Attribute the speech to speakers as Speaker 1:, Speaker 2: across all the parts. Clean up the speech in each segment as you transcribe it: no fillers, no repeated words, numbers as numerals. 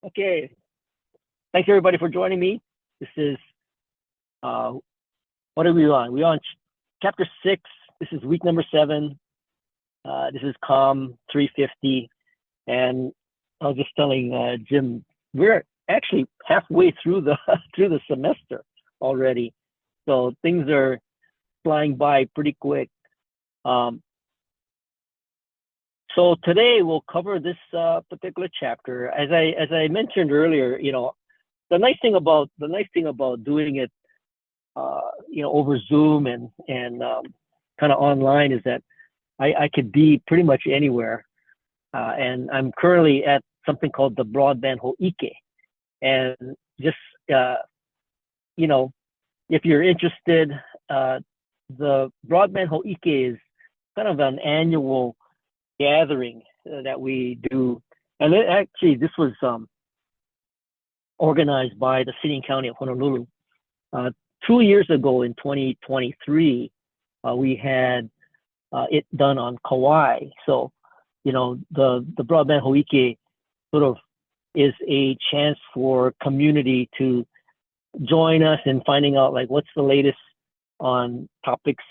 Speaker 1: Okay, thanks everybody for joining me. This is uh, what are we on? We're on chapter 6. This is week number 7. This is COM350, and I was just telling Jim, we're actually halfway through the through the semester already, so things are flying by pretty quick. Um, so today we'll cover this particular chapter. As I mentioned earlier, the nice thing about doing it over Zoom and kind of online is that I could be pretty much anywhere. And I'm currently at something called the Broadband Hoike. And just, uh, you know, if you're interested, the Broadband Hoike is kind of an annual gathering that we do. And actually, this was organized by the city and county of Honolulu. Uh, 2 years ago in 2023, we had it done on Kauai. So, the Broadband Hoike sort of is a chance for community to join us in finding out like what's the latest on topics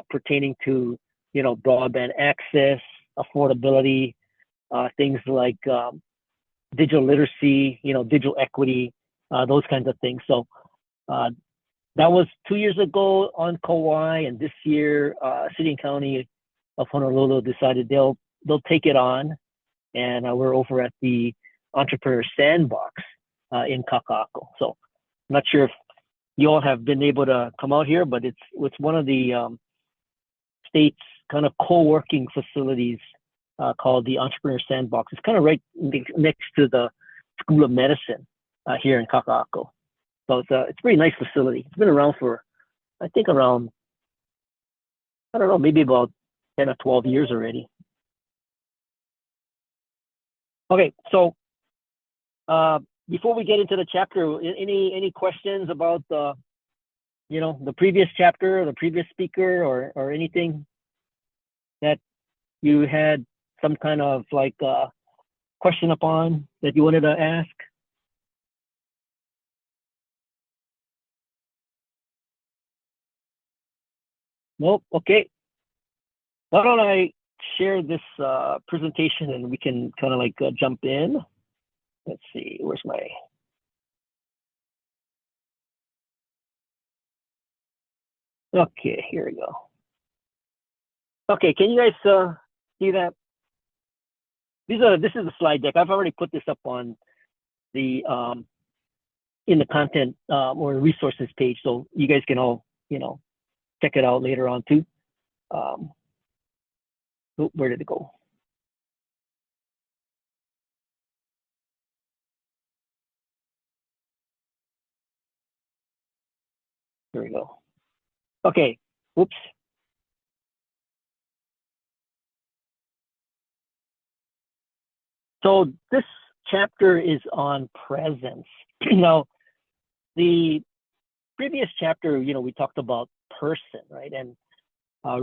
Speaker 1: pertaining to broadband access, affordability, things like digital literacy, digital equity, those kinds of things. So uh, that was 2 years ago on Kauai, and this year, City and County of Honolulu decided they'll take it on, and we're over at the Entrepreneur Sandbox in Kaka'ako. So I'm not sure if you all have been able to come out here, but it's one of the state's kind of co-working facilities called the Entrepreneur Sandbox. It's kind of right next to the School of Medicine here in Kaka'ako. So it's a pretty nice facility. It's been around for, I think, around, I don't know, maybe about 10 or 12 years already. Okay, so before we get into the chapter, any questions about the previous chapter or the previous speaker or anything that you had some kind of like question upon that you wanted to ask? Nope. Okay. Why don't I share this presentation and we can kind of like jump in. Let's see, where's my, okay, here we go. Okay, can you guys see that? This is a slide deck. I've already put this up on the in the content or resources page, so you guys can all check it out later on too. Where did it go? There we go. Okay. Whoops. So this chapter is on presence. Now, the previous chapter, we talked about person, right? And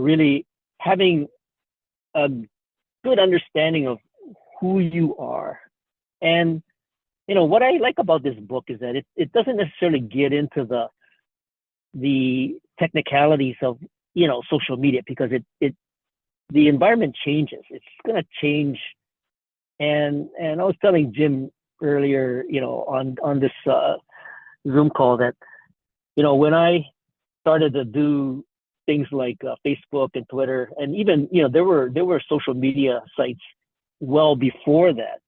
Speaker 1: really having a good understanding of who you are. And, what I like about this book is that it doesn't necessarily get into the technicalities of, social media because the environment changes. It's going to change. And I was telling Jim earlier, on this Zoom call that, when I started to do things like Facebook and Twitter, and even there were social media sites well before that.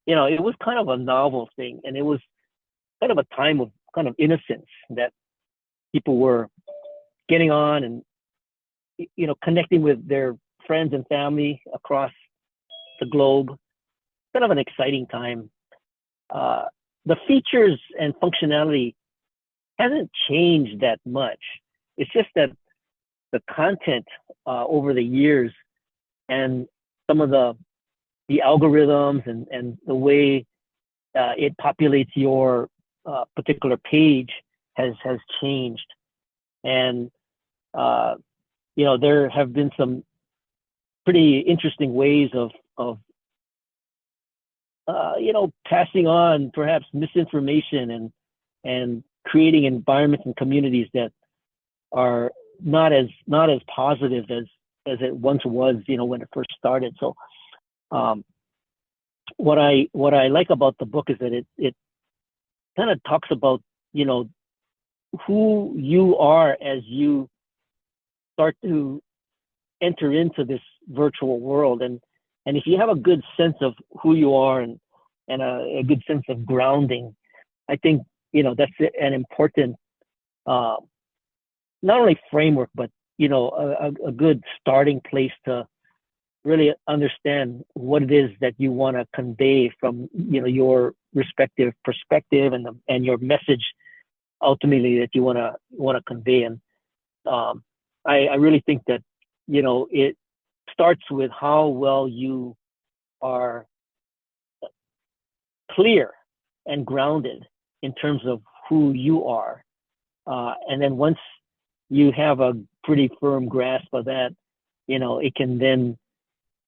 Speaker 1: It was kind of a novel thing, and it was kind of a time of kind of innocence that people were getting on and connecting with their friends and family across the globe. Kind of an exciting time. The features and functionality hasn't changed that much. It's just that the content over the years and some of the algorithms and the way it populates your particular page has changed. And there have been some pretty interesting ways of passing on perhaps misinformation and creating environments and communities that are not as positive as it once was, when it first started. So um, what I like about the book is that it kind of talks about, who you are as you start to enter into this virtual world. And if you have a good sense of who you are and a good sense of grounding, I think, that's an important, uh, not only framework, but, a good starting place to really understand what it is that you want to convey from, your respective perspective and your message ultimately that you want to convey. And um, I really think that, it starts with how well you are clear and grounded in terms of who you are. And then once you have a pretty firm grasp of that, it can then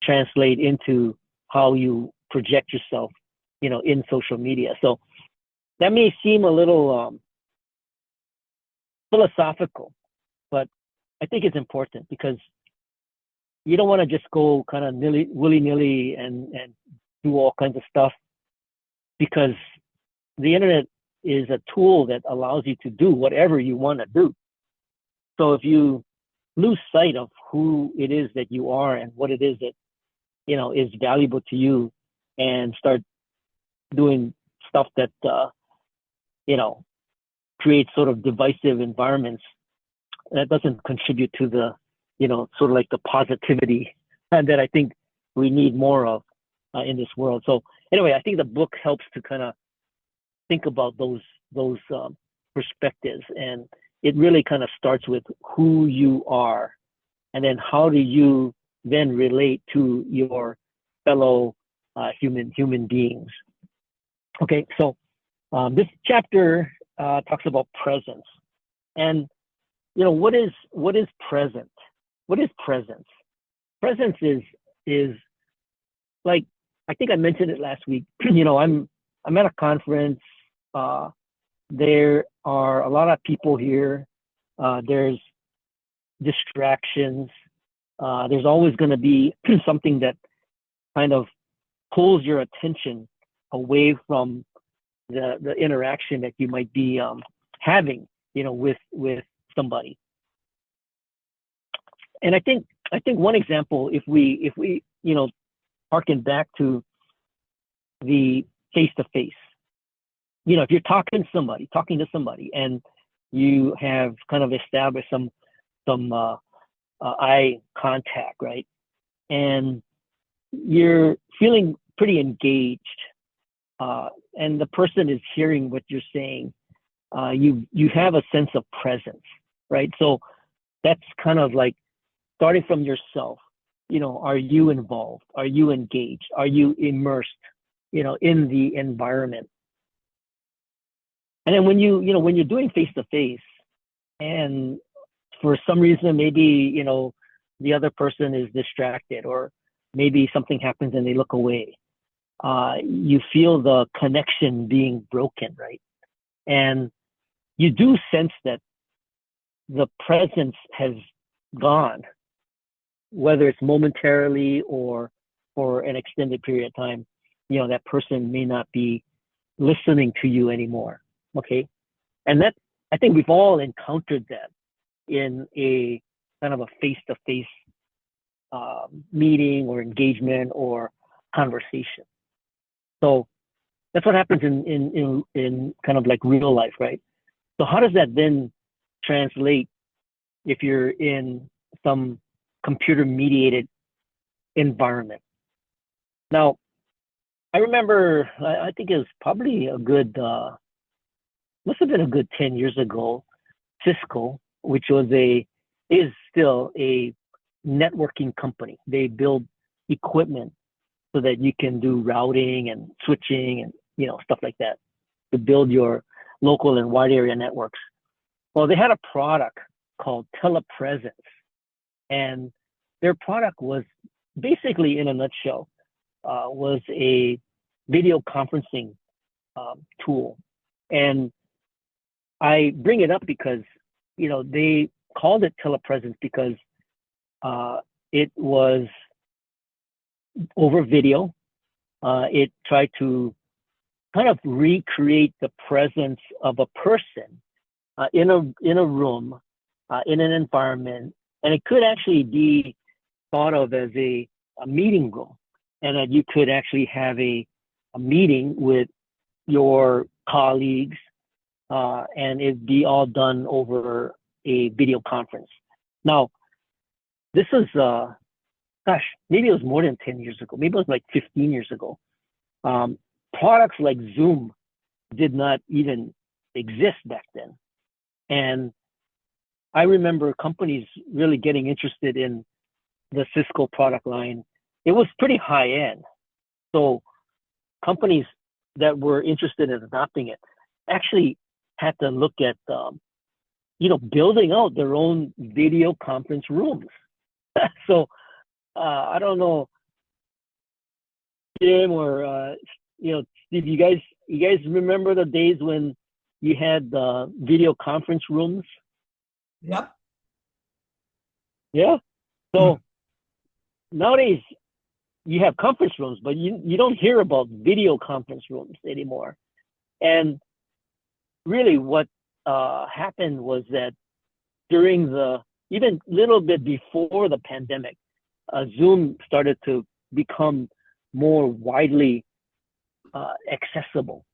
Speaker 1: translate into how you project yourself, in social media. So that may seem a little philosophical, but I think it's important because you don't want to just go kind of willy nilly and do all kinds of stuff, because the internet is a tool that allows you to do whatever you want to do. So if you lose sight of who it is that you are and what it is that, is valuable to you, and start doing stuff that, you know, creates sort of divisive environments, that doesn't contribute to the, sort of like the positivity that I think we need more of in this world. So anyway, I think the book helps to kind of think about those perspectives, and it really kind of starts with who you are, and then how do you then relate to your fellow human beings. Okay, so this chapter talks about presence, and what is present? What is presence? Presence is like, I think I mentioned it last week. I'm at a conference. There are a lot of people here. There's distractions. There's always going to be something that kind of pulls your attention away from the interaction that you might be having, with somebody. And I think one example, if we harken back to the face to face, if you're talking to somebody, and you have kind of established some eye contact, right? And you're feeling pretty engaged, and the person is hearing what you're saying. You have a sense of presence, right? So that's kind of like starting from yourself. Are you involved? Are you engaged? Are you immersed, in the environment? And then when you're doing face to face, and for some reason maybe the other person is distracted, or maybe something happens and they look away, you feel the connection being broken, right? And you do sense that the presence has gone, whether it's momentarily or for an extended period of time. That person may not be listening to you anymore. Okay. And that, I think we've all encountered that in a kind of a face-to-face meeting or engagement or conversation. So that's what happens in kind of like real life, right? So how does that then translate if you're in some computer mediated environment? Now, I remember, I think it was probably a good, must have been a good 10 years ago, Cisco, which is still a networking company. They build equipment so that you can do routing and switching and, stuff like that, to build your local and wide area networks. Well, they had a product called telepresence, and their product was basically, in a nutshell, was a video conferencing tool. And I bring it up because, they called it telepresence because it was over video. It tried to kind of recreate the presence of a person in a room, in an environment, and it could actually be thought of as a meeting room, and that you could actually have a meeting with your colleagues, and it'd be all done over a video conference. Now, this is, gosh, maybe it was more than 10 years ago. Maybe it was like 15 years ago. Products like Zoom did not even exist back then. And I remember companies really getting interested in the Cisco product line. It was pretty high end. So companies that were interested in adopting it actually had to look at, building out their own video conference rooms. So I don't know, Jim or Steve, you guys remember the days when you had video conference rooms?
Speaker 2: Yep.
Speaker 1: Yeah. So nowadays you have conference rooms, but you don't hear about video conference rooms anymore. And really what happened was that during even a little bit before the pandemic, Zoom started to become more widely accessible.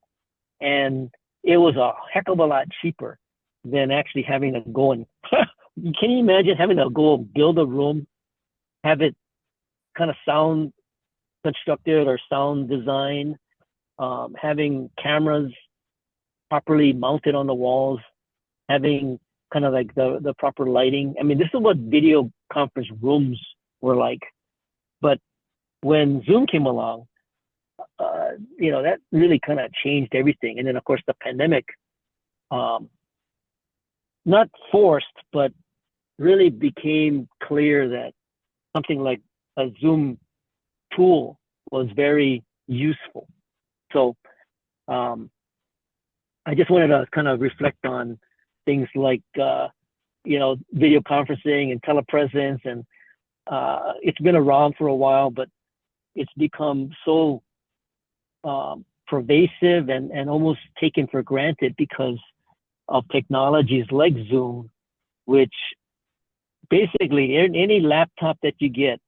Speaker 1: And it was a heck of a lot cheaper than actually having to go and, can you imagine having to go build a room, have it kind of sound constructed or sound design, having cameras properly mounted on the walls, having kind of like the proper lighting. I mean, this is what video conference rooms were like. But when Zoom came along, that really kind of changed everything. And then, of course, the pandemic, not forced, but really became clear that something like a Zoom tool was very useful. So I just wanted to kind of reflect on things like, video conferencing and telepresence. And it's been around for a while, but it's become so pervasive and almost taken for granted because of technologies like Zoom, which basically any laptop that you get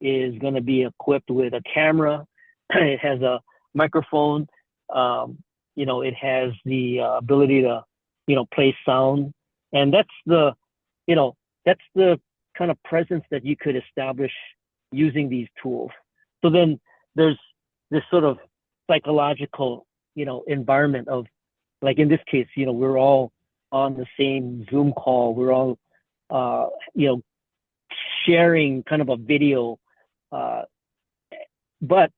Speaker 1: is going to be equipped with a camera. It has a microphone. It has the ability to, play sound. And that's the kind of presence that you could establish using these tools. So then there's this sort of psychological, environment of, like in this case, we're all on the same Zoom call. We're all, sharing kind of a video, but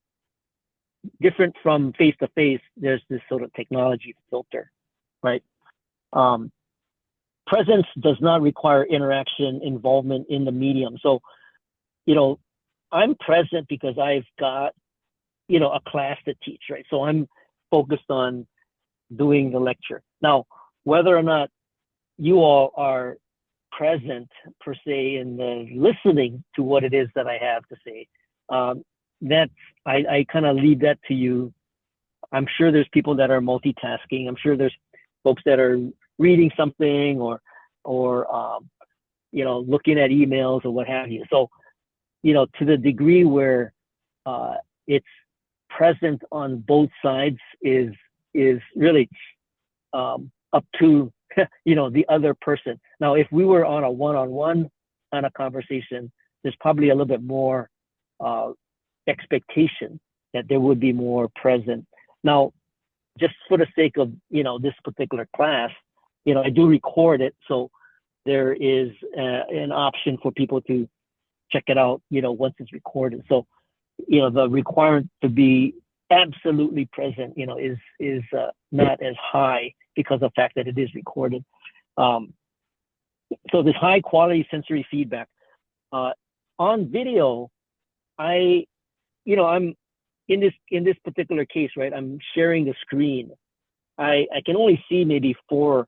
Speaker 1: different from face to face, there's this sort of technology filter, right? Presence does not require interaction, involvement in the medium. So, I'm present because I've got, a class to teach, right? So I'm focused on doing the lecture. Now, whether or not you all are present per se in the listening to what it is that I have to say, I kind of leave that to you. I'm sure there's people that are multitasking. I'm sure there's folks that are reading something or looking at emails or what have you. So, to the degree where it's present on both sides is really up to the other person. Now, if we were on a one-on-one kind of conversation, there's probably a little bit more expectation that there would be more present. Now, just for the sake of this particular class, I do record it, so there is an option for people to check it out, once it's recorded. So, the requirement to be absolutely present, is not as high because of the fact that it is recorded. So this high quality sensory feedback on video, I'm in this particular case, right, I'm sharing the screen. I can only see maybe 4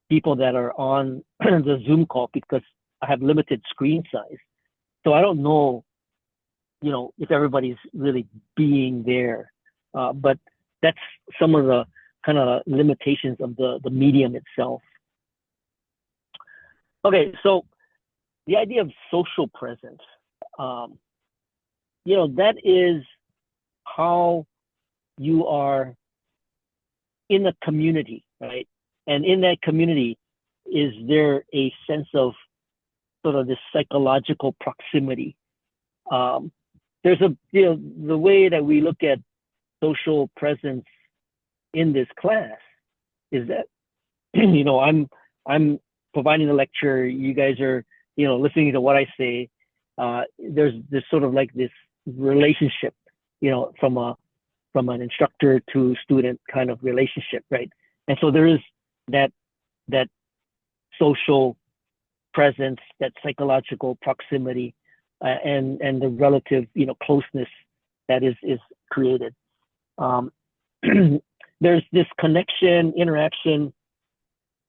Speaker 1: people that are on the Zoom call because I have limited screen size. So I don't know, if everybody's really being there. But that's some of the kind of limitations of the medium itself. Okay, so the idea of social presence, that is how you are in a community, right? And in that community, is there a sense of sort of this psychological proximity? There's the way that we look at social presence in this class is that, I'm providing the lecture, you guys are, listening to what I say. There's sort of like this relationship, from an instructor to student kind of relationship, right? And so there is that social presence, that psychological proximity, and the relative, closeness that is created. There's this connection, interaction.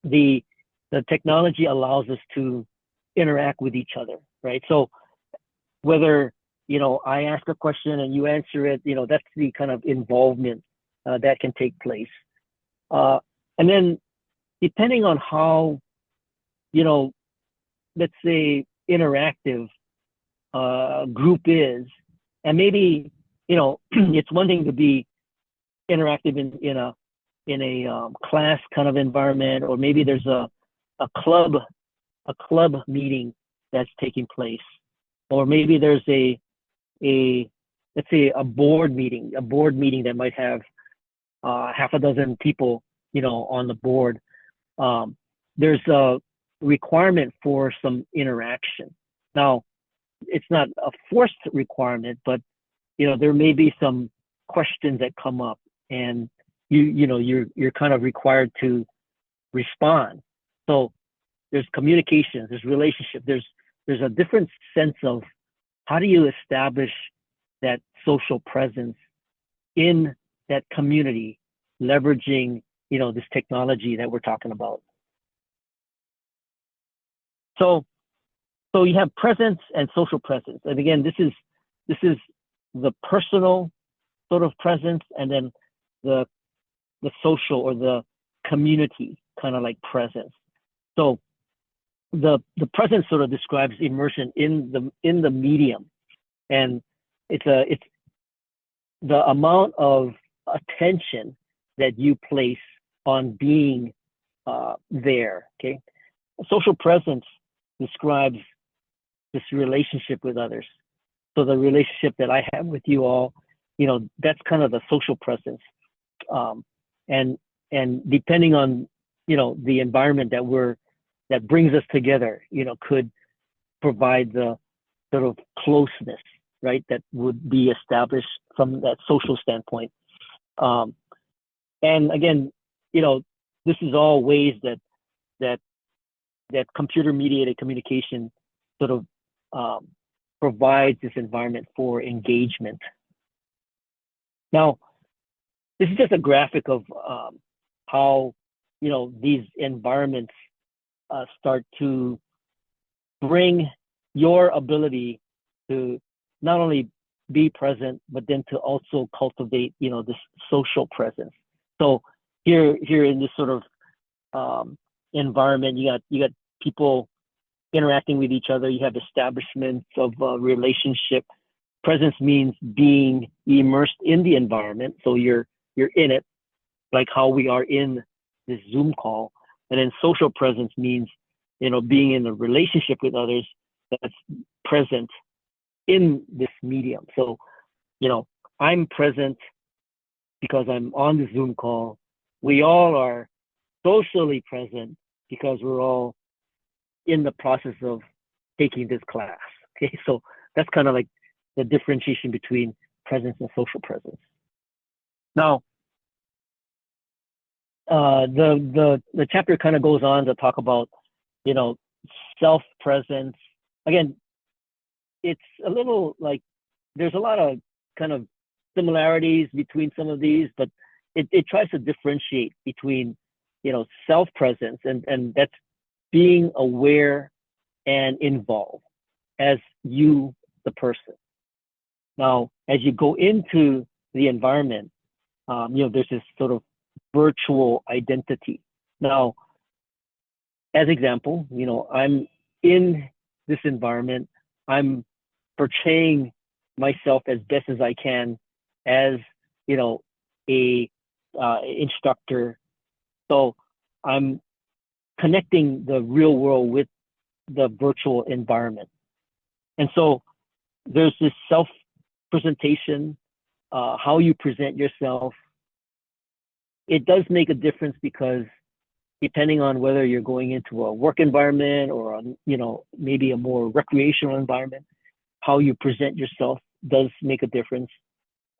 Speaker 1: The technology allows us to interact with each other, right? So whether I ask a question and you answer it, that's the kind of involvement that can take place. And then depending on how, let's say interactive group is, and maybe, it's one thing to be interactive in a class kind of environment, or maybe there's a club meeting that's taking place, or maybe there's let's say a board meeting that might have half a dozen people, on the board. There's a requirement for some interaction. Now, it's not a forced requirement, but there may be some questions that come up, and you're kind of required to respond. So there's communication, there's relationship, there's a different sense of how do you establish that social presence in that community, leveraging this technology that we're talking about. So you have presence and social presence, and again, this is the personal sort of presence, and then the social or the community kind of like presence. So the presence sort of describes immersion in the medium, and it's the amount of attention that you place on being there. Okay, social presence describes this relationship with others. So the relationship that I have with you all, that's kind of the social presence. And depending on, the environment that brings us together, could provide the sort of closeness, right, that would be established from that social standpoint. And again, this is all ways that computer mediated communication sort of provides this environment for engagement. Now, this is just a graphic of how these environments start to bring your ability to not only be present, but then to also cultivate this social presence. So here in this sort of environment, you got people interacting with each other. You have establishments of relationship. Presence means being immersed in the environment, so you're in it, like how we are in this Zoom call. And then social presence means being in a relationship with others that's present in this medium. So I'm present because I'm on the Zoom call. We all are socially present because we're all in the process of taking this class. Okay, so that's kind of like the differentiation between presence and social presence. Now, the chapter kind of goes on to talk about, self-presence. Again, it's a little like there's a lot of kind of similarities between some of these, but it tries to differentiate between, self-presence, and that's being aware and involved as you, the person. Now, as you go into the environment, there's this sort of virtual identity. Now, as example, I'm in this environment. I'm portraying myself as best as I can as, a instructor. So I'm connecting the real world with the virtual environment. And so there's this self presentation, how you present yourself. It does make a difference because depending on whether you're going into a work environment or maybe a more recreational environment, how you present yourself does make a difference.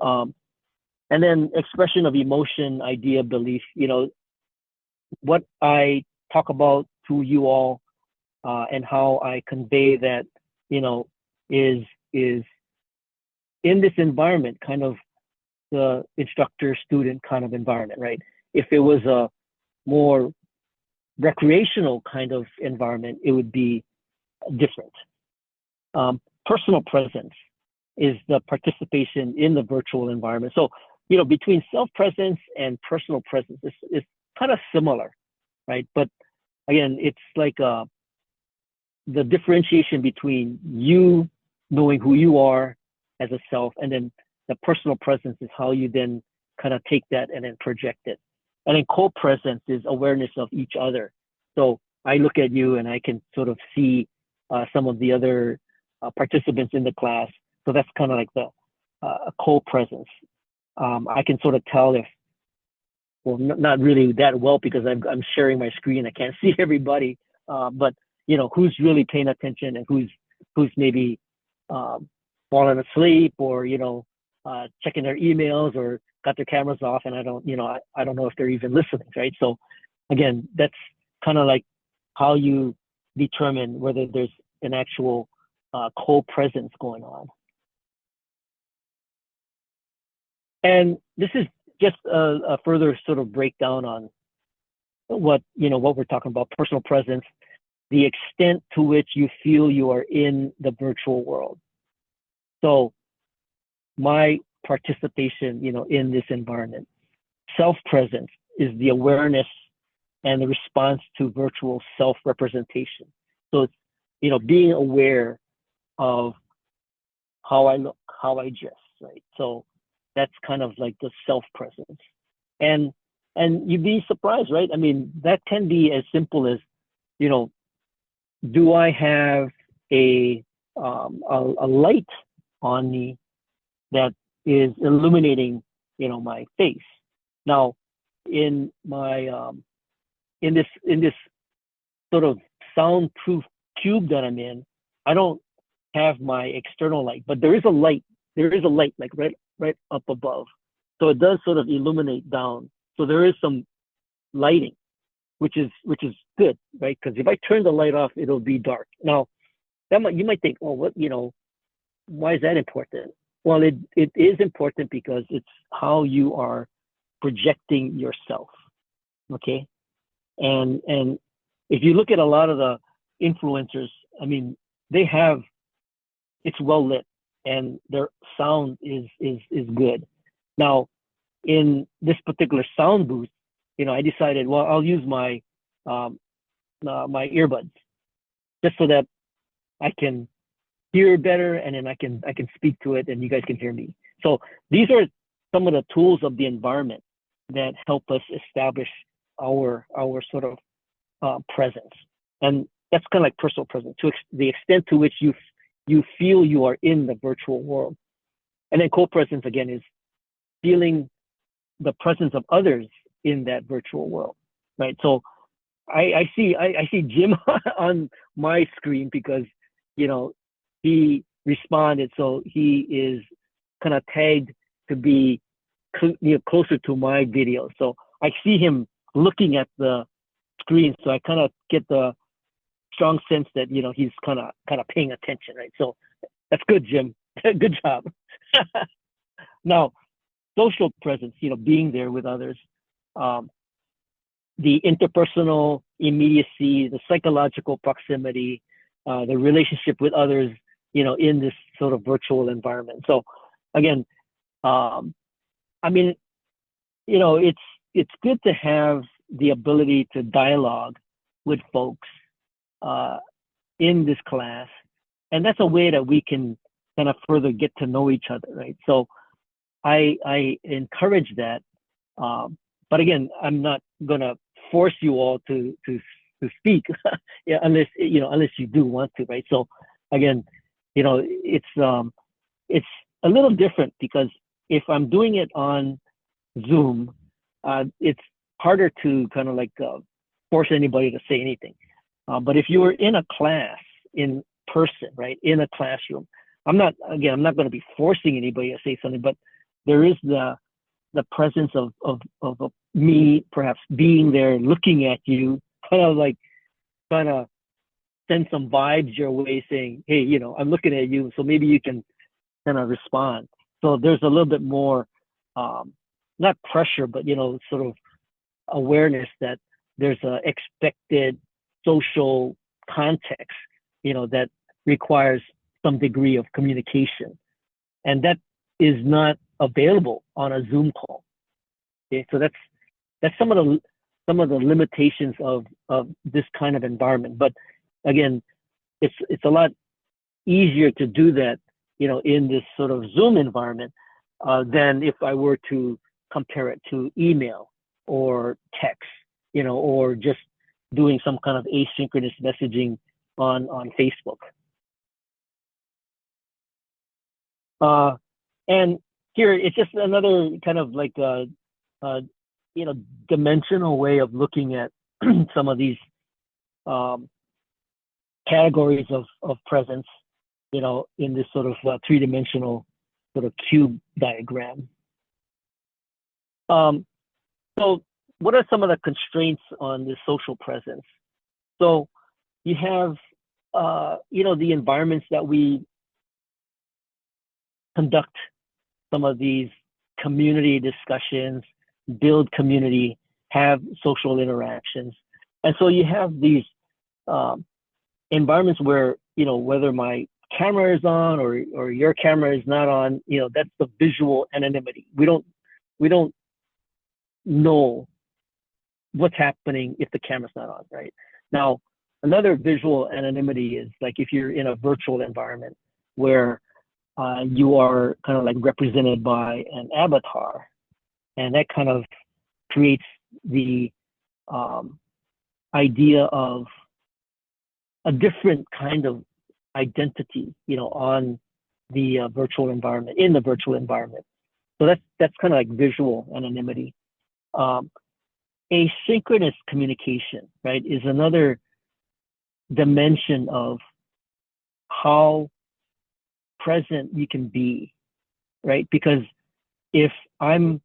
Speaker 1: And then expression of emotion, idea, belief. What I talk about to you all and how I convey that, is in this environment, kind of the instructor-student kind of environment, right? If it was a more recreational kind of environment, it would be different. Personal presence is the participation in the virtual environment. So, between self-presence and personal presence is kind of similar, right? But again, it's like the differentiation between you knowing who you are as a self, and then the personal presence is how you then kind of take that and then project it. And then co-presence is awareness of each other. So I look at you and I can sort of see some of the other participants in the class. So that's kind of like the co-presence. I can sort of tell if, well, not really that well because I'm sharing my screen. I can't see everybody, but who's really paying attention and who's maybe falling asleep or checking their emails or got their cameras off, and I don't know if they're even listening, right? So again, that's kind of like how you determine whether there's an actual co-presence going on. And this is just a further sort of breakdown on what we're talking about, personal presence, the extent to which you feel you are in the virtual world. So my participation, in this environment. Self-presence is the awareness and the response to virtual self-representation. So it's, being aware of how I look, how I dress, right? So that's kind of like the self-presence. And you'd be surprised, right? I mean, that can be as simple as, do I have a light on me that is illuminating, my face? Now, in my in this sort of soundproof cube that I'm in, I don't have my external light, but there is a light. There is a light like right up above, so it does sort of illuminate down. So there is some lighting, which is good, right? Because if I turn the light off, it'll be dark. Now, you might think, well, why is that important? Well, it is important because it's how you are projecting yourself, okay? And if you look at a lot of the influencers, I mean, it's well lit and their sound is good. Now, in this particular sound booth, I decided, well, I'll use my my earbuds just so that I can hear better, and then I can speak to it and you guys can hear me. So these are some of the tools of the environment that help us establish our sort of presence. And that's kind of like personal presence, to the extent to which you feel you are in the virtual world. And then co-presence, again, is feeling the presence of others in that virtual world, right? So I see Jim on my screen because, he responded, so he is kind of tagged to be closer to my video. So I see him looking at the screen, so I kind of get the strong sense that he's kind of paying attention, right? So that's good, Jim. Good job. Now, social presence, being there with others, um, the interpersonal immediacy, the psychological proximity, the relationship with others, in this sort of virtual environment. So again, um, I mean, it's good to have the ability to dialogue with folks uh, in this class, and that's a way that we can kind of further get to know each other, right? So I encourage that, um, but again, I'm not gonna force you all to speak, yeah, unless you do want to, right? So again, it's a little different because if I'm doing it on Zoom, it's harder to kind of like force anybody to say anything. But if you were in a class in person, right, in a classroom, I'm not going to be forcing anybody to say something, but there is the presence of me perhaps being there, looking at you, kind of like trying to send some vibes your way, saying, hey, I'm looking at you, so maybe you can kind of respond. So there's a little bit more, um, not pressure, but sort of awareness that there's a expected social context, that requires some degree of communication, and that is not available on a Zoom call. Okay, so that's some of the limitations of this kind of environment. But again, it's a lot easier to do that, in this sort of Zoom environment than if I were to compare it to email or text, or just doing some kind of asynchronous messaging on Facebook. Uh, and here it's just another kind of like a dimensional way of looking at some of these um, categories of presence, in this sort of three-dimensional sort of cube diagram. Um, so what are some of the constraints on the social presence? So you have, the environments that we conduct some of these community discussions, build community, have social interactions. And so you have these um, environments where, whether my camera is on or your camera is not on, that's the visual anonymity. We don't know what's happening if the camera's not on, right? Now, another visual anonymity is like if you're in a virtual environment where you are kind of like represented by an avatar, and that kind of creates the um, idea of a different kind of identity, on the virtual environment, in the virtual environment. So that's kind of like visual anonymity. Um, Asynchronous communication, right, is another dimension of how present you can be, right? Because if I'm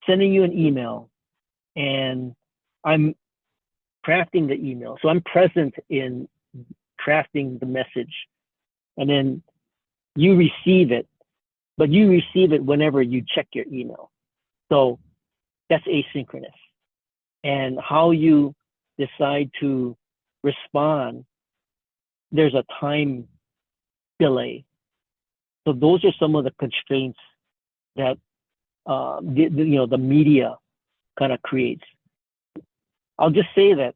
Speaker 1: sending you an email and I'm crafting the email, so I'm present in crafting the message, and then you receive it, but you receive it whenever you check your email. So that's asynchronous. And how you decide to respond, there's a time delay. So those are some of the constraints that the media kind of creates. I'll just say that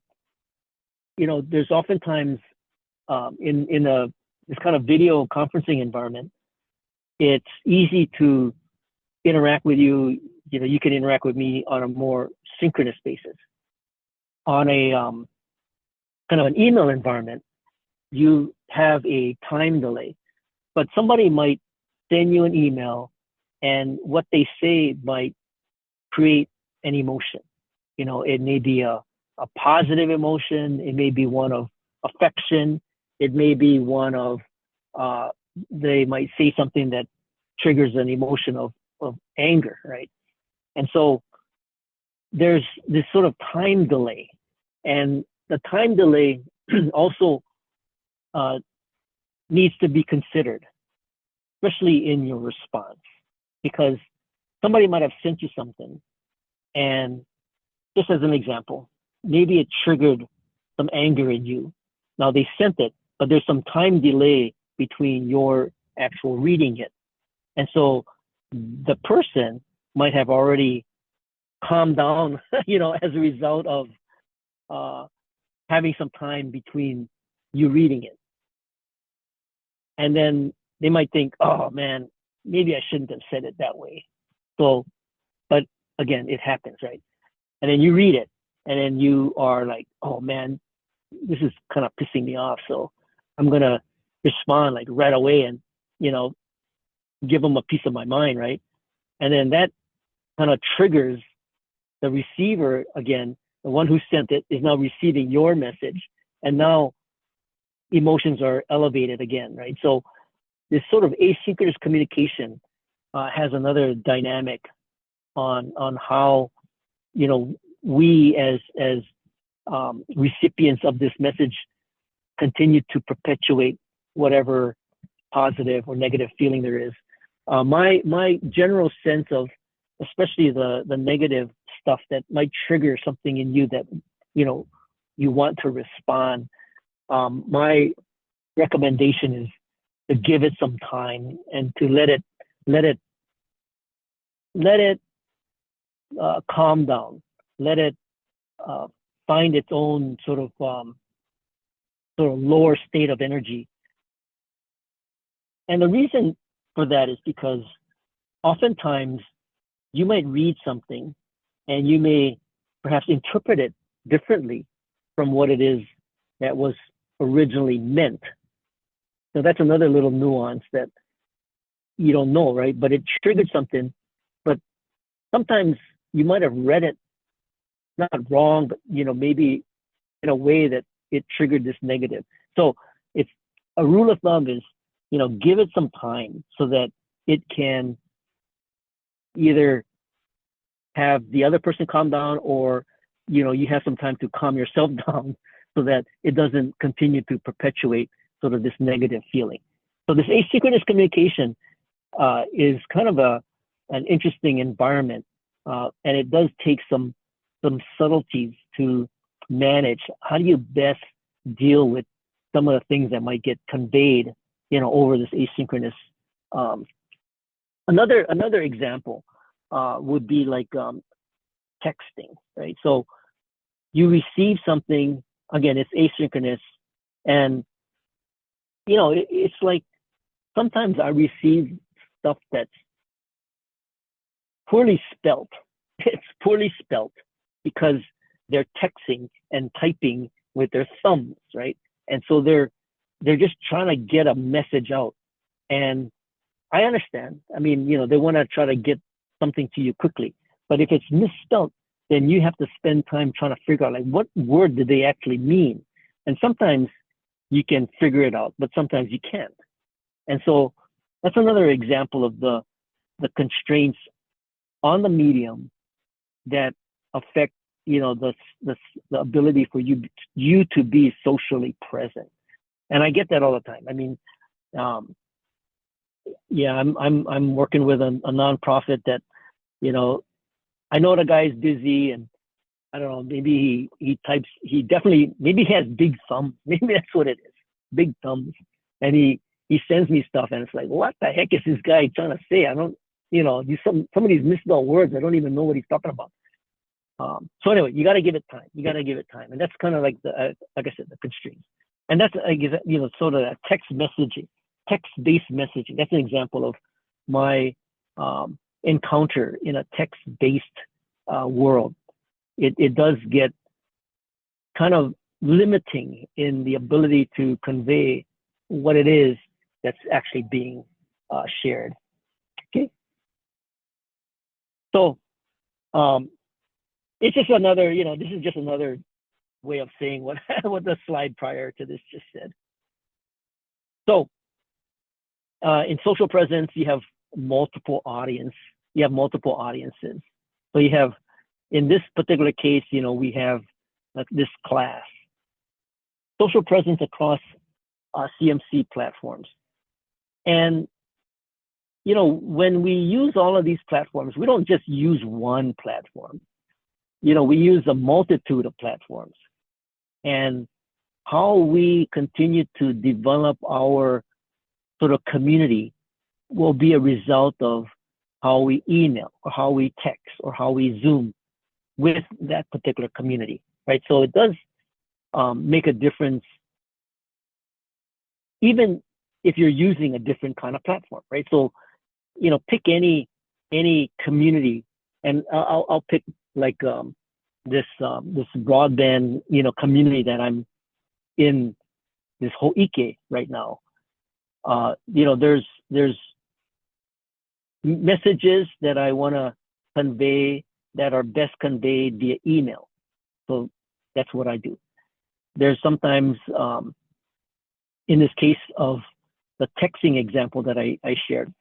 Speaker 1: there's oftentimes in this kind of video conferencing environment, it's easy to interact with you. You can interact with me on a more synchronous basis. On a kind of an email environment, you have a time delay, but somebody might send you an email, and what they say might create an emotion. It may be a positive emotion. It may be one of affection. It may be one of, uh, they might say something that triggers an emotion of anger, right? And so there's this sort of time delay. And the time delay also uh, needs to be considered, especially in your response, because somebody might have sent you something, and just as an example, maybe it triggered some anger in you. Now they sent it, but there's some time delay between your actual reading it. And so the person might have already calmed down, as a result of having some time between you reading it. And then they might think, oh man, maybe I shouldn't have said it that way. So, but again, it happens, right? And then you read it, and then you are like, oh man, this is kind of pissing me off. So I'm going to respond like right away and, give them a piece of my mind, right? And then that kind of triggers the receiver again. The one who sent it is now receiving your message, and now emotions are elevated again, right? So this sort of asynchronous communication has another dynamic on how we as recipients of this message continue to perpetuate whatever positive or negative feeling there is. My general sense of, especially the negative stuff that might trigger something in you that you want to respond. My recommendation is to give it some time and to let it calm down, let it find its own sort of lower state of energy. And the reason for that is because oftentimes you might read something and you may perhaps interpret it differently from what it is that was originally meant. So that's another little nuance that you don't know, right? But it triggered something, but sometimes you might have read it not wrong, but maybe in a way that it triggered this negative. So it's a rule of thumb is, give it some time so that it can either have the other person calm down, or you have some time to calm yourself down so that it doesn't continue to perpetuate sort of this negative feeling. So this asynchronous communication is kind of an interesting environment, and it does take some subtleties to manage. How do you best deal with some of the things that might get conveyed, over this asynchronous? Another example would be like texting, right? So you receive something, again, it's asynchronous, and it's like sometimes I receive stuff that's poorly spelt. It's poorly spelt because they're texting and typing with their thumbs, right? And so they're just trying to get a message out. And I understand. I mean, they want to try to get something to you quickly. But if it's misspelled, then you have to spend time trying to figure out, like, what word did they actually mean? And sometimes you can figure it out, but sometimes you can't. And so that's another example of the constraints on the medium that affect, the ability for you to be socially present. And I get that all the time. I mean, yeah, I'm working with a nonprofit that, I know the guy's busy, and I don't know, maybe he types, maybe he has big thumbs. Maybe that's what it is, big thumbs. And he sends me stuff, and it's like, what the heck is this guy trying to say? I don't, some of these misspelled words, I don't even know what he's talking about. So anyway, you got to give it time. And that's kind of like like I said, the constraints. And that's, I guess, sort of a text-based messaging. That's an example of my encounter in a text-based world. It does get kind of limiting in the ability to convey what it is that's actually being shared. Okay. So it's just another, this is just another way of saying what the slide prior to this just said. So in social presence, you have multiple audiences. So you have, in this particular case, we have this class. Social presence across CMC platforms. And, when we use all of these platforms, we don't just use one platform. We use a multitude of platforms. And how we continue to develop our sort of community will be a result of how we email or how we text or how we Zoom with that particular community, right? So it does make a difference, even if you're using a different kind of platform, right? So, pick any community, and I'll pick like this broadband community that I'm in, this whole Ike right now. There's messages that I want to convey that are best conveyed via email. So that's what I do. There's sometimes, in this case of the texting example that I shared,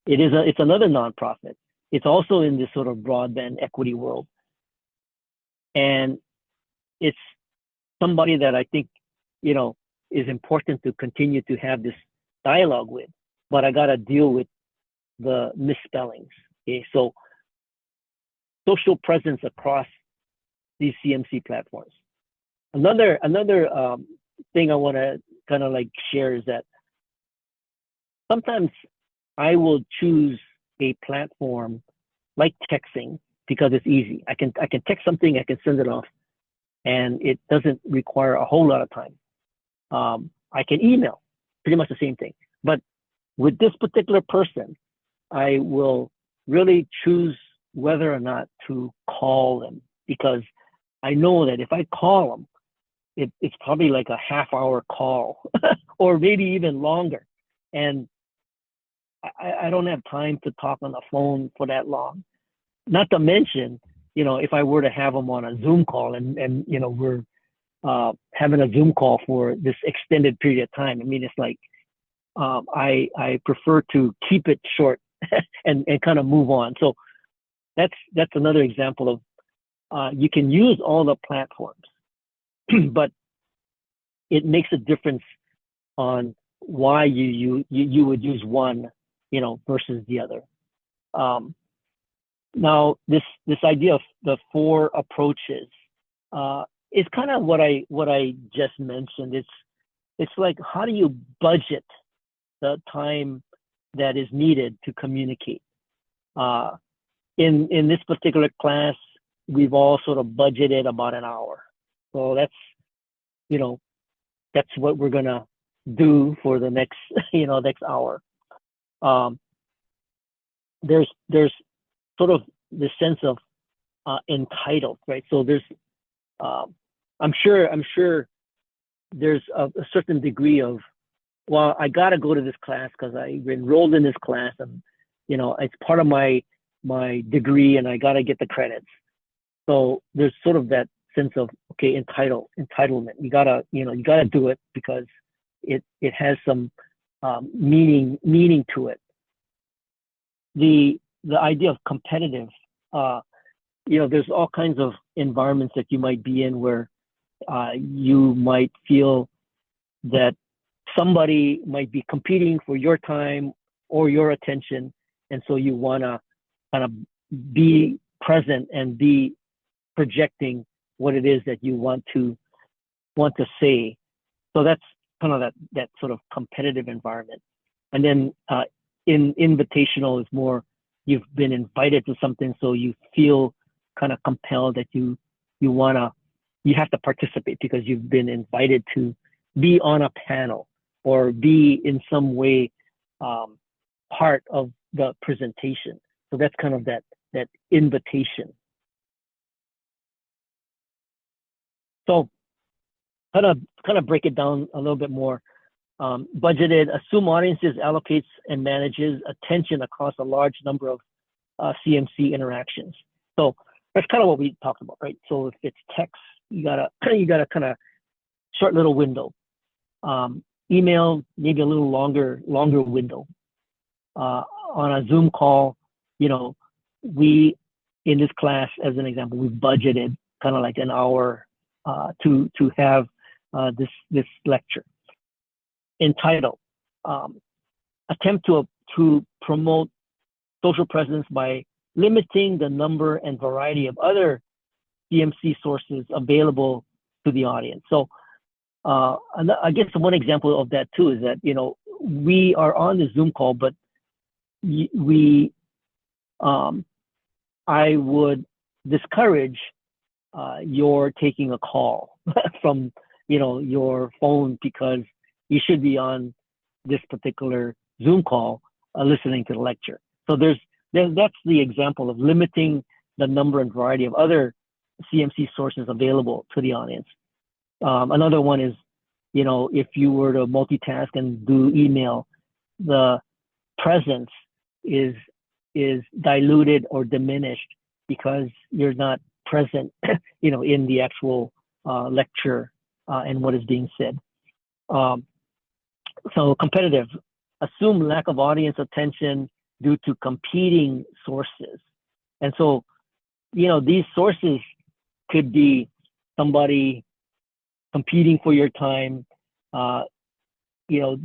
Speaker 1: it's another nonprofit. It's also in this sort of broadband equity world. And it's somebody that I think, is important to continue to have this dialogue with, but I got to deal with the misspellings. Okay, so social presence across these CMC platforms. Another thing I want to kind of like share is that sometimes I will choose a platform like texting because it's easy. I can text something, I can send it off, and it doesn't require a whole lot of time. I can email, pretty much the same thing. But with this particular person, I will really choose whether or not to call them, because I know that if I call them, it's probably like a half-hour call or maybe even longer. And I don't have time to talk on the phone for that long. Not to mention, if I were to have them on a Zoom call and we're having a Zoom call for this extended period of time, I mean, it's like I prefer to keep it short and kind of move on. So that's another example of you can use all the platforms, but it makes a difference on why you would use one, versus the other. Now this idea of the 4 approaches is kind of what I just mentioned. It's like, how do you budget the time that is needed to communicate? In this particular class, we've all sort of budgeted about an hour. So that's what we're gonna do for the next next hour. There's sort of the sense of entitled, right? So there's I'm sure there's a certain degree of, well, I gotta go to this class because I enrolled in this class, and it's part of my degree, and I gotta get the credits. So there's sort of that sense of, okay, entitlement. You gotta do it because it has some meaning to it. The idea of competitive, there's all kinds of environments that you might be in where you might feel that somebody might be competing for your time or your attention, and so you want to kind of be present and be projecting what it is that you want to say. So that's kind of that sort of competitive environment. And then in invitational is more, you've been invited to something, so you feel kind of compelled that you have to participate because you've been invited to be on a panel or be in some way part of the presentation. So that's kind of that invitation. So kind of break it down a little bit more. Budgeted, assume audiences allocates and manages attention across a large number of CMC interactions. So that's kind of what we talked about, right? So if it's text, you gotta kind of short little window. Email, maybe a little longer window. On a Zoom call, we, in this class, as an example, we budgeted kind of like an hour to have this lecture. Entitled, attempt to promote social presence by limiting the number and variety of other CMC sources available to the audience. So I guess one example of that too is that, you know, we are on the Zoom call, but I would discourage your taking a call from, you know, your phone, because you should be on this particular Zoom call listening to the lecture. So that's the example of limiting the number and variety of other CMC sources available to the audience. Another one is, you know, if you were to multitask and do email, the presence is diluted or diminished because you're not present, you know, in the actual lecture and what is being said. So competitive, assume lack of audience attention due to competing sources. And so, you know, these sources could be somebody competing for your time. You know,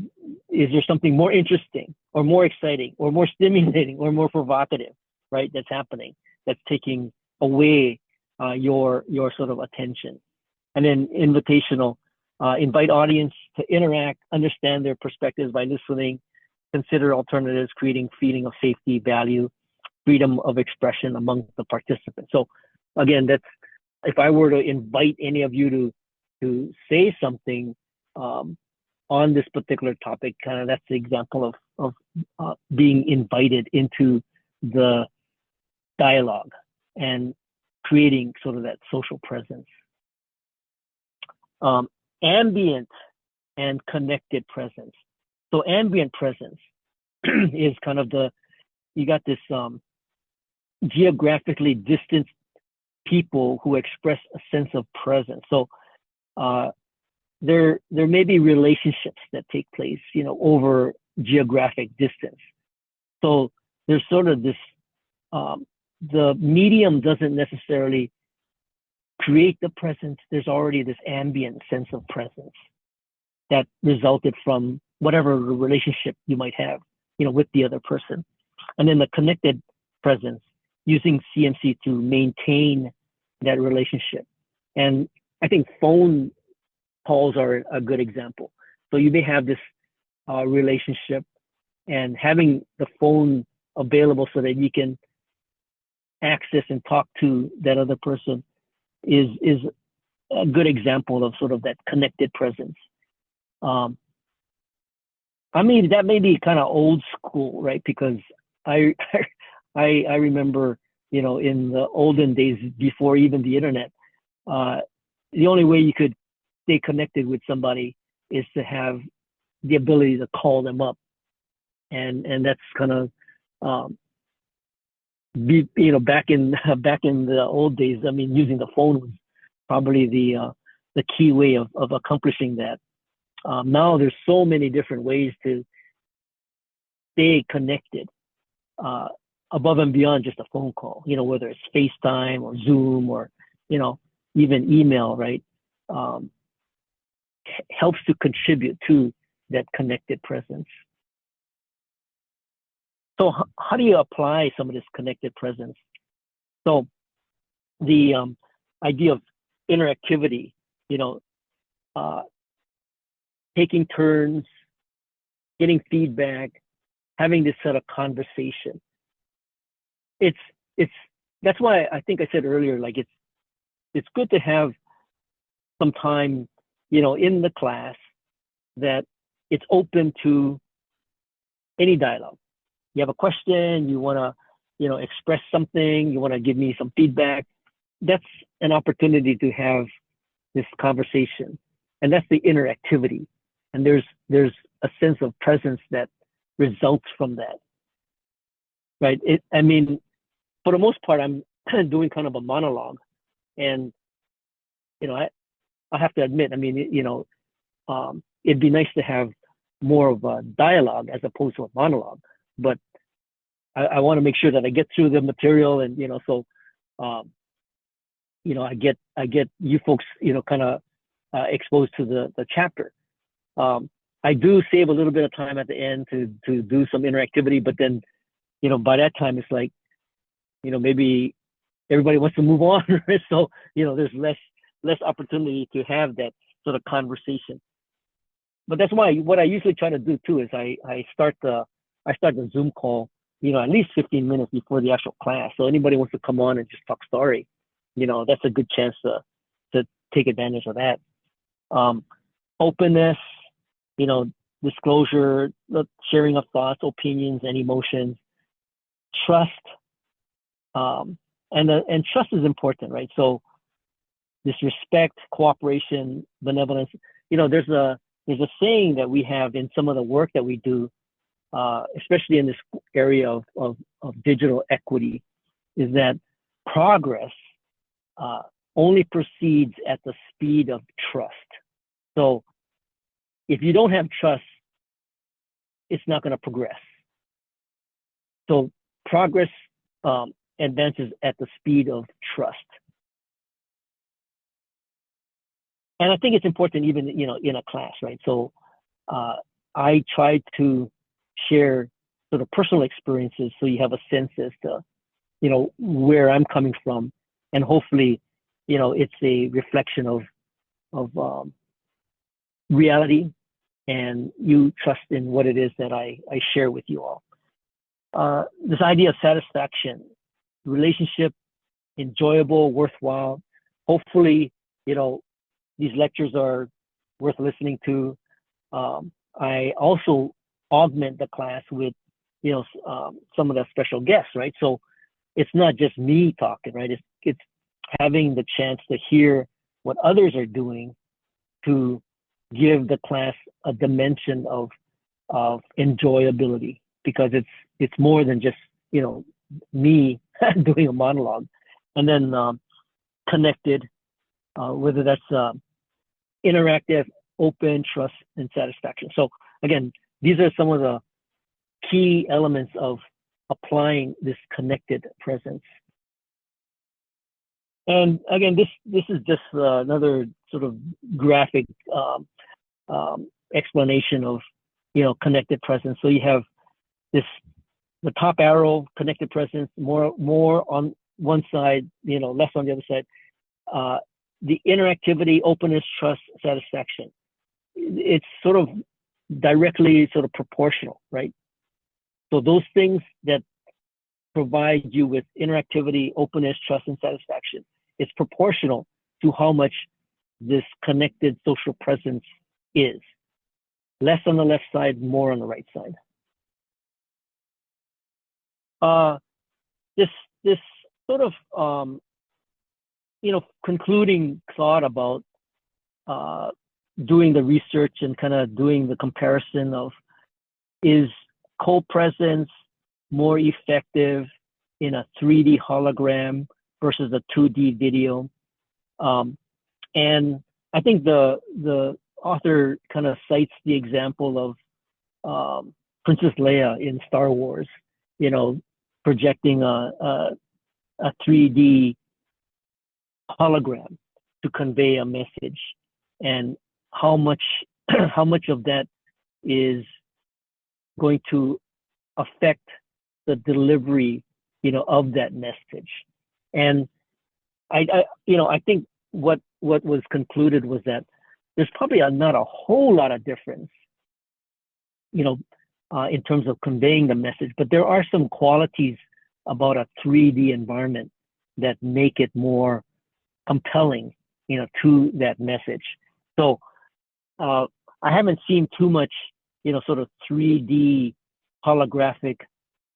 Speaker 1: is there something more interesting or more exciting or more stimulating or more provocative, right, that's happening, that's taking away your sort of attention? And then invitational, invite audience to interact, understand their perspectives by listening, consider alternatives, creating feeling of safety, value, freedom of expression among the participants. So again, that's, if I were to invite any of you to say something on this particular topic, kind of that's the example of being invited into the dialogue and creating sort of that social presence. Ambient and connected presence. So ambient presence is kind of you got this geographically distant people who express a sense of presence. So there may be relationships that take place, you know, over geographic distance. So there's sort of this, the medium doesn't necessarily create the presence. There's already this ambient sense of presence that resulted from whatever relationship you might have, you know, with the other person. And then the connected presence, using CMC to maintain that relationship. And I think phone calls are a good example. So you may have this relationship, and having the phone available so that you can access and talk to that other person is a good example of sort of that connected presence. I mean, that may be kind of old school, right? Because I remember, you know, in the olden days before even the internet, the only way you could stay connected with somebody is to have the ability to call them up, and that's kind of you know, back in the old days. I mean, using the phone was probably the key way of accomplishing that. Now there's so many different ways to stay connected above and beyond just a phone call, you know, whether it's FaceTime or Zoom or, you know, even email, right? Helps to contribute to that connected presence. So how do you apply some of this connected presence? So the idea of interactivity, you know, taking turns, getting feedback, having this sort of conversation. That's why I think I said earlier, like it's good to have some time, you know, in the class that it's open to any dialogue. You have a question, you want to, you know, express something, you want to give me some feedback. That's an opportunity to have this conversation, and that's the interactivity. And there's a sense of presence that results from that, right? I mean, for the most part, I'm doing kind of a monologue, and you know, I have to admit, I mean, you know, it'd be nice to have more of a dialogue as opposed to a monologue, but I want to make sure that I get through the material, and you know, so you know, I get you folks, you know, kind of exposed to the chapter. I do save a little bit of time at the end to do some interactivity, but then, by that time it's like, maybe everybody wants to move on, right? So, there's less opportunity to have that sort of conversation. But that's why what I usually try to do too is I start the Zoom call, at least 15 minutes before the actual class. So anybody wants to come on and just talk story, that's a good chance to take advantage of that. Openness, disclosure, sharing of thoughts, opinions, and emotions, trust, and trust is important, right? So this respect, cooperation, benevolence. There's a saying that we have in some of the work that we do, especially in this area of digital equity, is that progress only proceeds at the speed of trust. So if you don't have trust, it's not going to progress. So progress advances at the speed of trust. And I think it's important even, in a class, right? So I try to share sort of personal experiences so you have a sense as to, where I'm coming from. And hopefully, it's a reflection of reality, and you trust in what it is that I share with you all. This idea of satisfaction, relationship, enjoyable, worthwhile. Hopefully, these lectures are worth listening to. I also augment the class with, some of the special guests, right? So it's not just me talking, right? It's having the chance to hear what others are doing to give the class a dimension of enjoyability, because it's more than just, me doing a monologue. And then connected, whether that's interactive, open, trust, and satisfaction. So again, these are some of the key elements of applying this connected presence. And again, this is just another sort of graphic explanation of, connected presence. So you have the top arrow, connected presence, more on one side, less on the other side. The interactivity, openness, trust, satisfaction. It's sort of directly sort of proportional, right? So those things that provide you with interactivity, openness, trust, and satisfaction, it's proportional to how much this connected social presence is. Less on the left side, more on the right side. This sort of concluding thought about doing the research and kind of doing the comparison of, is co-presence more effective in a 3D hologram versus a 2D video? And I think the author kind of cites the example of Princess Leia in Star Wars, projecting a 3D hologram to convey a message, and how much of that is going to affect the delivery, of that message. And I think what was concluded was that there's probably not a whole lot of difference, in terms of conveying the message, but there are some qualities about a 3D environment that make it more compelling, to that message. So I haven't seen too much, sort of 3D holographic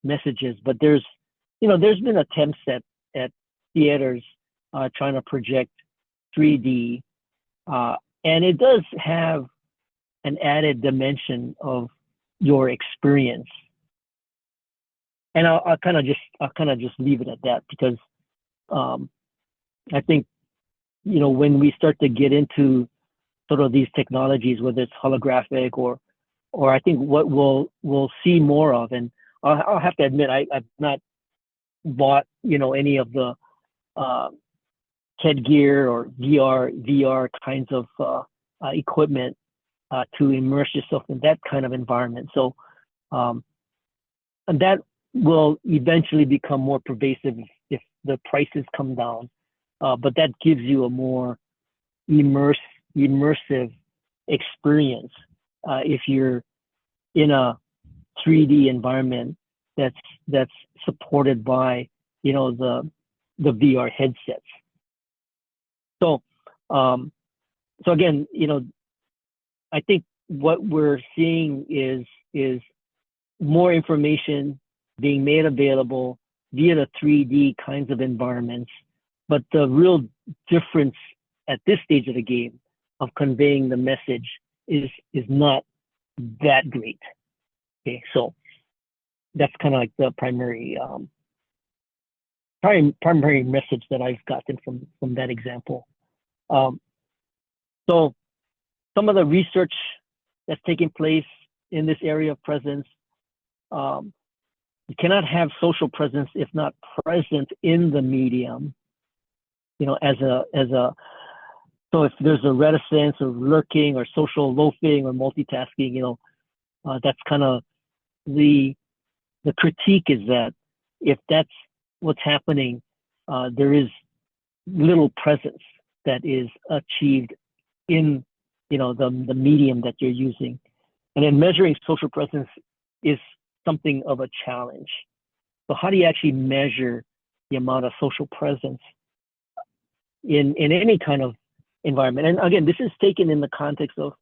Speaker 1: messages, but there's been attempts at theaters trying to project 3D, and it does have an added dimension of your experience. And I'll kind of just leave it at that, because I think, when we start to get into sort of these technologies, whether it's holographic or I think what we'll see more of, and I'll have to admit, I've not bought, any of the headgear or VR kinds of equipment to immerse yourself in that kind of environment. So and that will eventually become more pervasive if the prices come down. But that gives you a more immersive experience if you're in a 3D environment that's supported by the VR headsets. So so again, I think what we're seeing is more information being made available via the 3D kinds of environments, but the real difference at this stage of the game of conveying the message is not that great. Okay, so that's kind of like the primary message that I've gotten from that example. So some of the research that's taking place in this area of presence, you cannot have social presence if not present in the medium. So if there's a reticence or lurking or social loafing or multitasking, that's kind of the critique is that if that's what's happening, there is little presence that is achieved in the medium that you're using. And then measuring social presence is something of a challenge. So how do you actually measure the amount of social presence in any kind of environment? And again, this is taken in the context of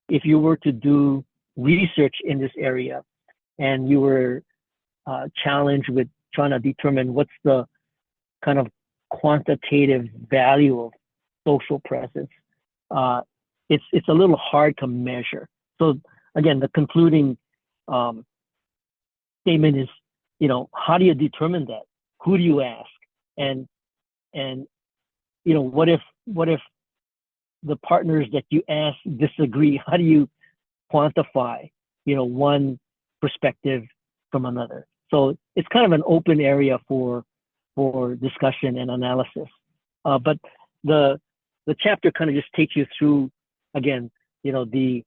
Speaker 1: if you were to do research in this area and you were challenged with trying to determine what's the kind of quantitative value of social presence, it's a little hard to measure. So again, the concluding statement is, how do you determine that? Who do you ask? And what if the partners that you ask disagree? How do you quantify, one perspective from another? So it's kind of an open area for discussion and analysis. But the chapter kind of just takes you through, again, the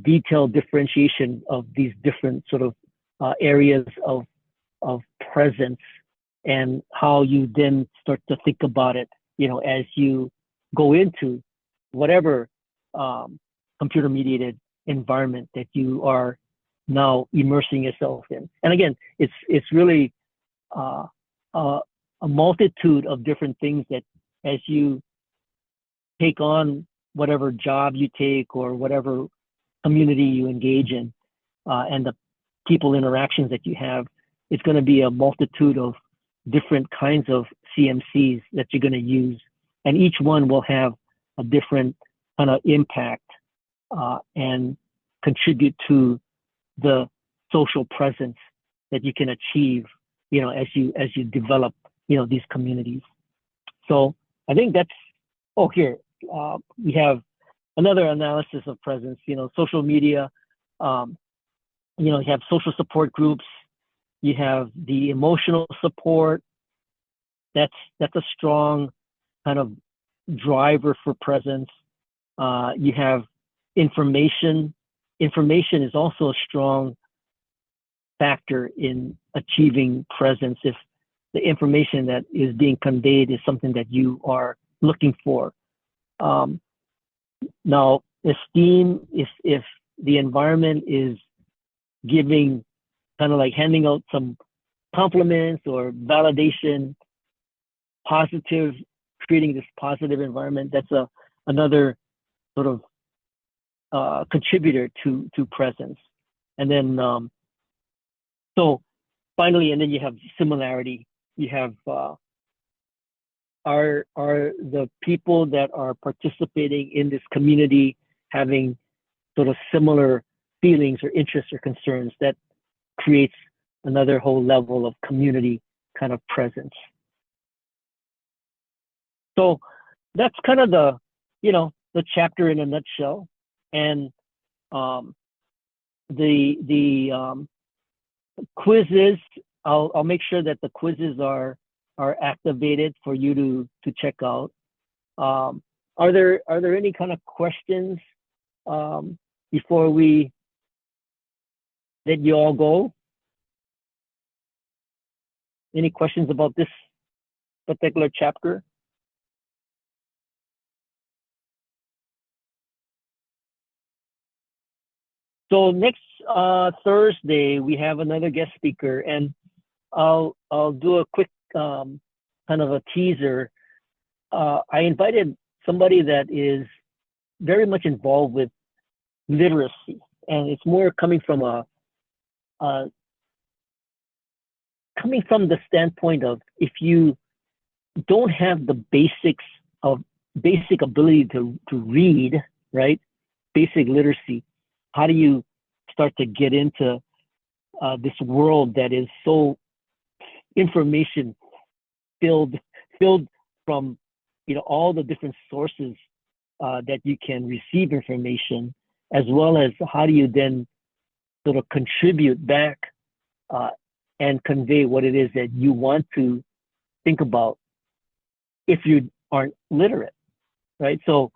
Speaker 1: detailed differentiation of these different sort of areas of presence and how you then start to think about it, as you go into whatever computer mediated environment that you are now immersing yourself in. And again, it's really a multitude of different things that as you take on whatever job you take or whatever community you engage in, and the people interactions that you have, it's going to be a multitude of different kinds of CMCs that you're going to use. And each one will have a different kind of impact and contribute to the social presence that you can achieve, as you develop, these communities. So I think that's, here, we have another analysis of presence, social media, you have social support groups, you have the emotional support. That's a strong kind of driver for presence. You have information. Information is also a strong factor in achieving presence if the information that is being conveyed is something that you are looking for. Now, esteem, if the environment is giving, kind of like handing out some compliments or validation, positive, creating this positive environment, that's another sort of contributor to presence. And then, so finally, and then you have similarity. You have, are the people that are participating in this community having sort of similar feelings or interests or concerns? That creates another whole level of community kind of presence. So that's kind of the chapter in a nutshell. And the quizzes, I'll make sure that the quizzes are activated for you to check out. Are there any kind of questions before we let you all go? Any questions about this particular chapter? So next Thursday we have another guest speaker, and I'll do a quick kind of a teaser. I invited somebody that is very much involved with literacy, and it's more coming from the standpoint of, if you don't have the basic ability to read, right? Basic literacy. How do you start to get into this world that is so information filled from all the different sources that you can receive information, as well as how do you then sort of contribute back and convey what it is that you want to think about if you aren't literate, right? So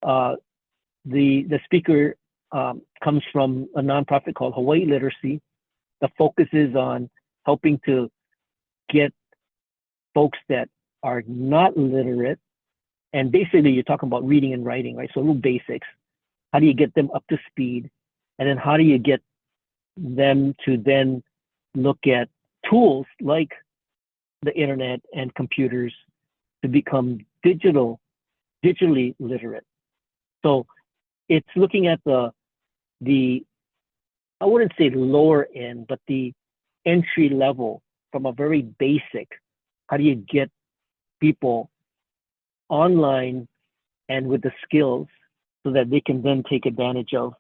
Speaker 1: the speaker comes from a nonprofit called Hawaii Literacy. The focus is on helping to get folks that are not literate, and basically you're talking about reading and writing, right? So little basics. How do you get them up to speed? And then how do you get them to then look at tools like the internet and computers to become digitally literate? So it's looking at the I wouldn't say lower end, but the entry level from a very basic. How do you get people online and with the skills so that they can then take advantage of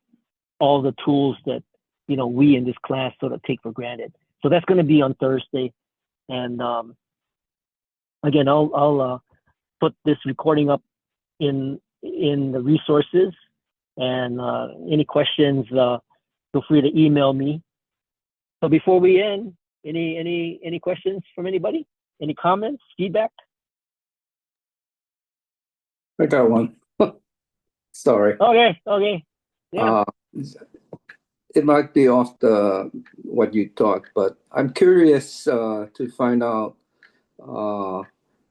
Speaker 1: all the tools that we in this class sort of take for granted? So that's going to be on Thursday, and again, I'll put this recording up in the resources, and any questions, feel free to email me. So before we end, any questions from anybody? Any comments, feedback?
Speaker 2: I got one. Sorry.
Speaker 1: Okay. Yeah.
Speaker 2: It might be off what you taught, but I'm curious to find out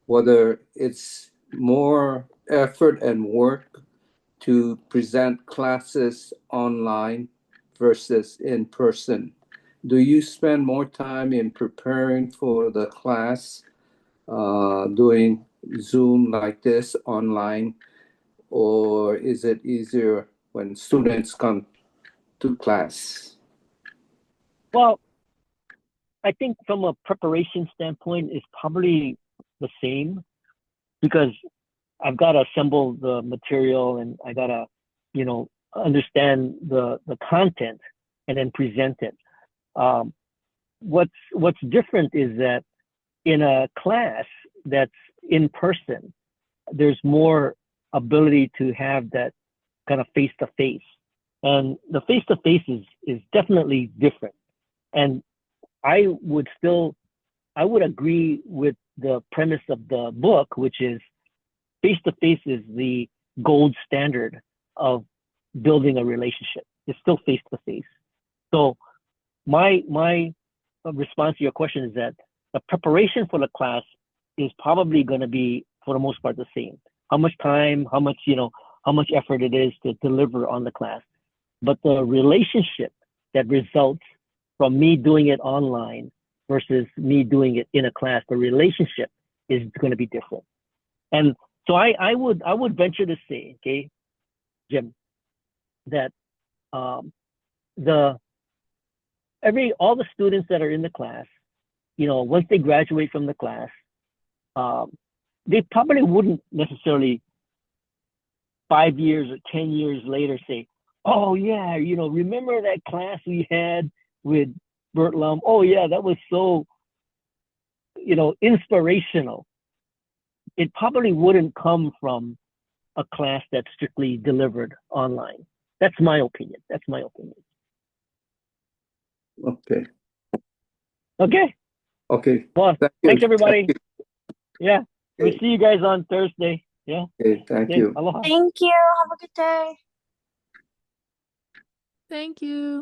Speaker 2: whether it's more effort and work to present classes online versus in person. Do you spend more time in preparing for the class, doing Zoom like this online, or is it easier when students come to class?
Speaker 1: Well, I think from a preparation standpoint, it's probably the same, because I've got to assemble the material, and I got to, understand the content and then present it. What's different is that in a class that's in person, there's more ability to have that kind of face-to-face. And the face-to-face is definitely different. And I would agree with the premise of the book, which is face-to-face is the gold standard of building a relationship. It's still face-to-face. So my response to your question is that the preparation for the class is probably going to be, for the most part, the same. How much time, how much effort it is to deliver on the class. But the relationship that results from me doing it online versus me doing it in a class, the relationship is going to be different. And so I would venture to say, okay, Jim, that all the students that are in the class, once they graduate from the class, they probably wouldn't necessarily 5 years or 10 years later say, oh yeah, remember that class we had with Bert Lum? Oh yeah, that was so, inspirational. It probably wouldn't come from a class that's strictly delivered online. That's my opinion.
Speaker 2: Okay.
Speaker 1: Okay. Well, thanks everybody. Yeah. We'll see you guys on Thursday. Yeah.
Speaker 2: Okay, thank you.
Speaker 1: Aloha.
Speaker 3: Thank you. Have a good day.
Speaker 4: Thank you.